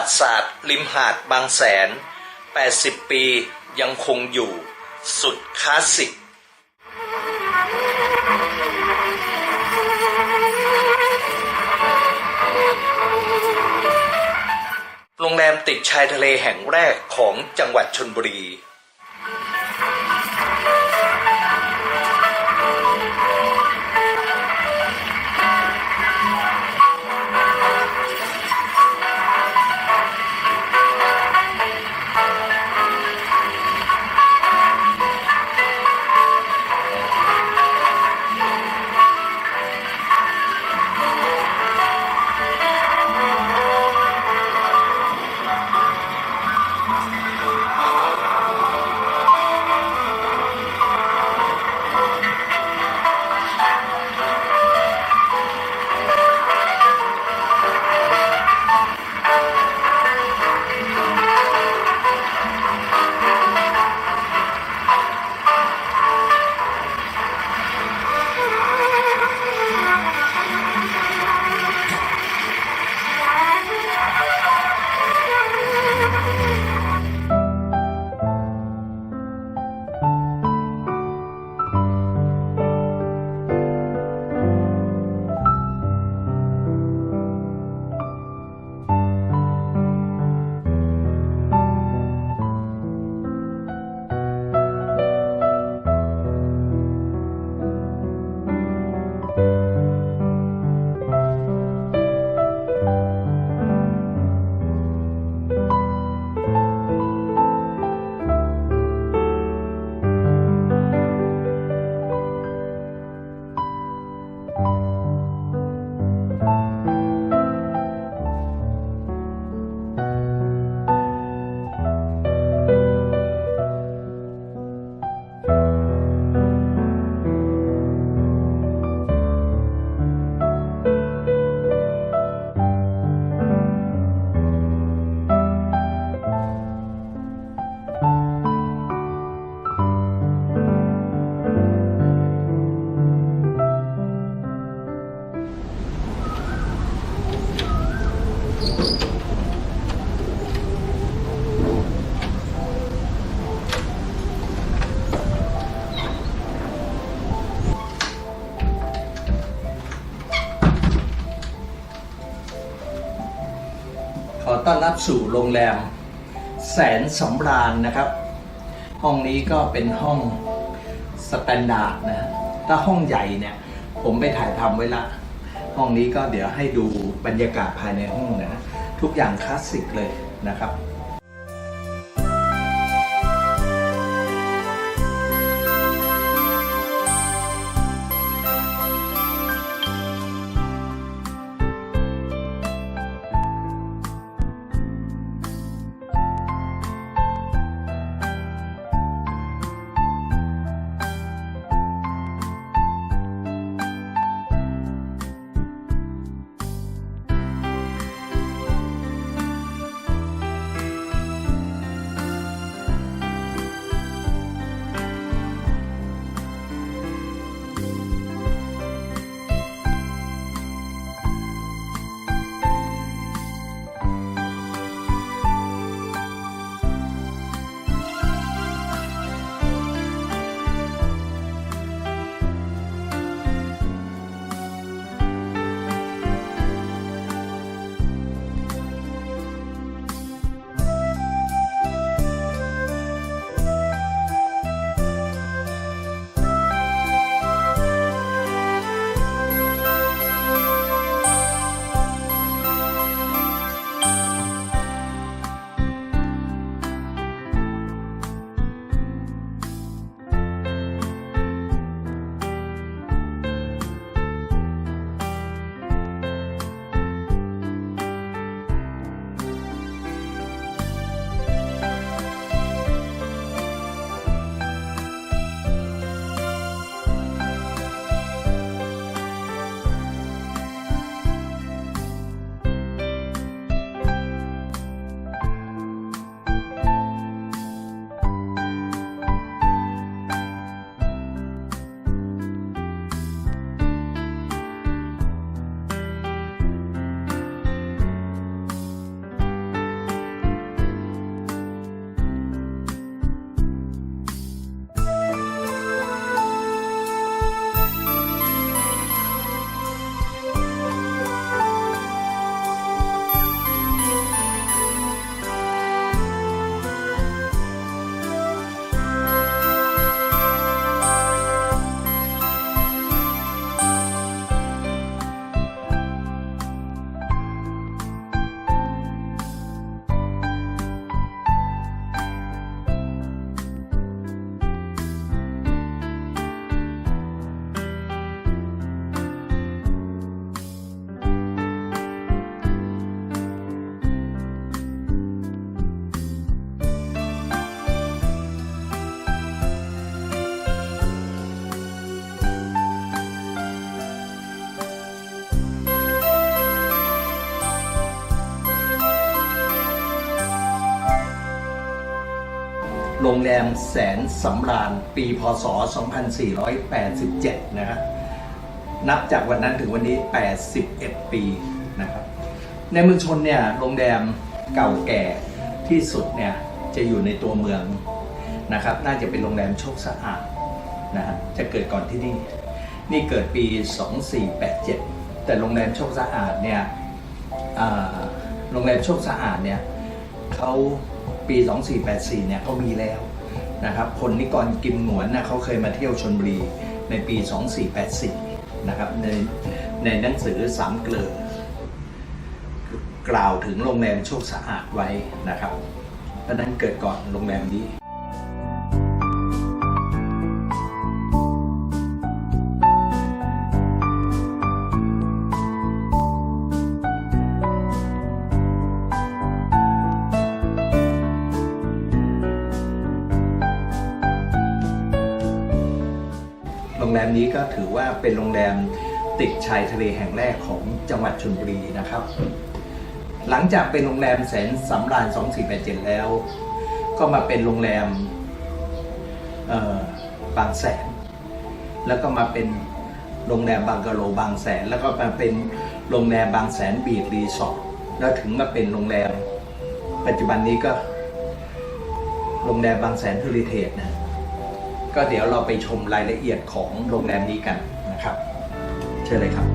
ติศาสตร์ริมหาดบางแสน80 ปียังคงอยู่สุดคลาสสิกโรงแรมติดชายทะเลแห่งแรกของจังหวัดชลบุรีขอต้อนรับสู่โรงแรมแสนสำราญนะครับ ห้องนี้ก็เป็นห้องสแตนดาร์ดนะถ้าห้องใหญ่เนี่ยผมไปถ่ายทำไว้ละห้องนี้ก็เดี๋ยวให้ดูบรรยากาศภายในห้องนะทุกอย่างคลาสสิกเลยนะครับ รงแรมแสนสำราญปีพศ 2487 นะครับนับจากวันนั้นถึงวันนี้ 81 ปีนะครับในเมืองชนเนี่ยโรงแรมเก่าแก่ที่สุดเนี่ยจะอยู่ในตัวเมืองนะครับน่าจะเป็นโรงแรมโชคสะอาดนะฮะจะเกิดก่อนที่นี่เกิดปี 2487 แต่โรงแรมโชคสะอาดเนี่ยโรงแรมโชคสะอาดเนี่ยเขาปี 2484 เนี่ยเขามีแล้วนะครับพลนิกรกิมหนวนนะเขาเคยมาเที่ยวชลบุรีในปี 2484 นะครับในหนังสือสามเกลอกล่าวถึงโรงแรมโชคสะอาดไว้นะครับเพราะนั้นเกิดก่อนโรงแรมนี้โรงแรมนี้ก็ถือว่าเป็นโรงแรมติดชายทะเลแห่งแรกของจังหวัดชลบุรีนะครับหลังจากเป็นโรงแรมแสนสำราญ 2487 แล้วก็มาเป็นโรงแรมบางแสนแล้วก็มาเป็นโรงแรมบังกะโลบางแสนแล้วก็มาเป็นโรงแรมบางแสนบีชรีสอร์ทแล้วถึงมาเป็นโรงแรมปัจจุบันนี้ก็โรงแรมบางแสนเฮอริเทจนะก็เดี๋ยวเราไปชมรายละเอียดของโรงแรมนี้กันนะครับเชิญเลยครับ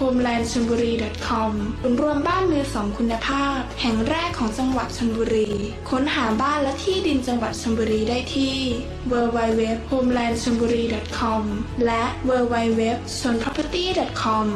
homelandchonburi.com ศูนย์รวมบ้านมือสองคุณภาพแห่งแรกของจังหวัดชลบุรีค้นหาบ้านและที่ดินจังหวัดชลบุรีได้ที่ www.homelandchonburi.com และ www.chonproperty.com